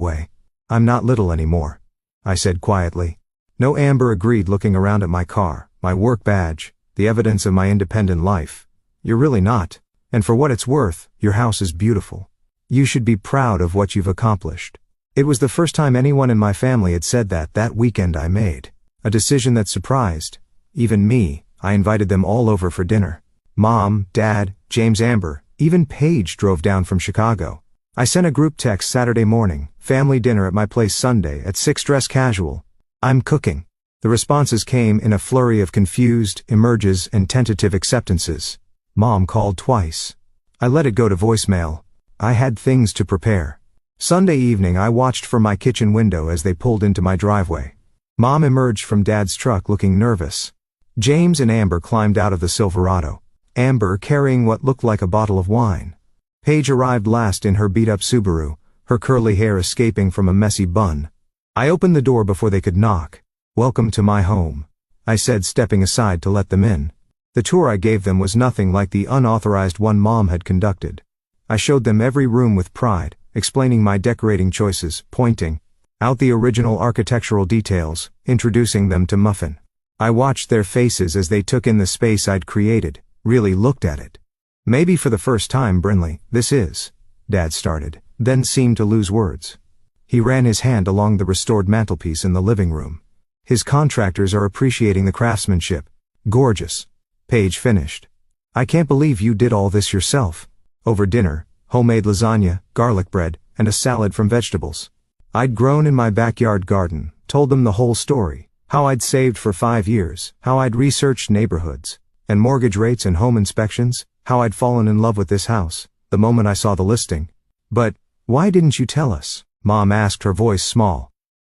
way. I'm not little anymore, I said quietly. No, Amber agreed, looking around at my car, my work badge, the evidence of my independent life. You're really not. And for what it's worth, your house is beautiful. You should be proud of what you've accomplished. It was the first time anyone in my family had said that weekend. I made a decision that surprised even me. I invited them all over for dinner. Mom, Dad, James, Amber, even Paige drove down from Chicago. I sent a group text Saturday morning, family dinner at my place Sunday at 6, dress casual. I'm cooking. The responses came in a flurry of confused emerges and tentative acceptances. Mom called twice. I let it go to voicemail. I had things to prepare. Sunday evening I watched from my kitchen window as they pulled into my driveway. Mom emerged from Dad's truck looking nervous. James and Amber climbed out of the Silverado, Amber carrying what looked like a bottle of wine. Paige arrived last in her beat-up Subaru, her curly hair escaping from a messy bun. I opened the door before they could knock. Welcome to my home, I said, stepping aside to let them in. The tour I gave them was nothing like the unauthorized one Mom had conducted. I showed them every room with pride, explaining my decorating choices, pointing out the original architectural details, introducing them to Muffin. I watched their faces as they took in the space I'd created, really looked at it. Maybe for the first time, Brinley, this is, Dad started, then seemed to lose words. He ran his hand along the restored mantelpiece in the living room. His contractors are appreciating the craftsmanship. Gorgeous, Paige finished. I can't believe you did all this yourself. Over dinner, homemade lasagna, garlic bread, and a salad from vegetables I'd grown in my backyard garden, told them the whole story. How I'd saved for 5 years, how I'd researched neighborhoods and mortgage rates and home inspections, how I'd fallen in love with this house the moment I saw the listing. But why didn't you tell us? Mom asked, her voice small.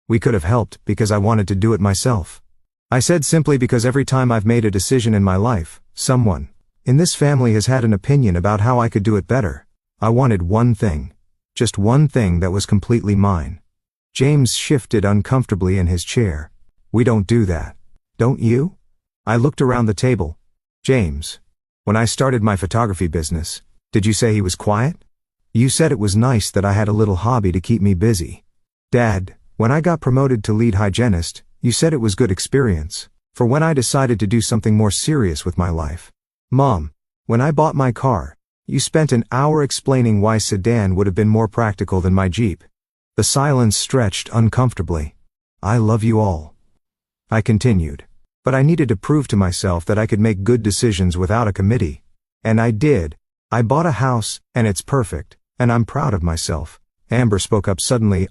We could have helped because I wanted to do it myself. I said simply because every time I've made a decision in my life, someone in this family has had an opinion about how I could do it better. I wanted one thing. Just one thing that was completely mine. James shifted uncomfortably in his chair. We don't do that. Don't you? I looked around the table. James, when I started my photography business, did you say he was quiet? You said it was nice that I had a little hobby to keep me busy. Dad, when I got promoted to lead hygienist, you said it was good experience for when I decided to do something more serious with my life. Mom, when I bought my car, you spent an hour explaining why sedan would have been more practical than my Jeep. The silence stretched uncomfortably. I love you all, I continued, but I needed to prove to myself that I could make good decisions without a committee. And I did. I bought a house, and it's perfect, and I'm proud of myself. Amber spoke up suddenly.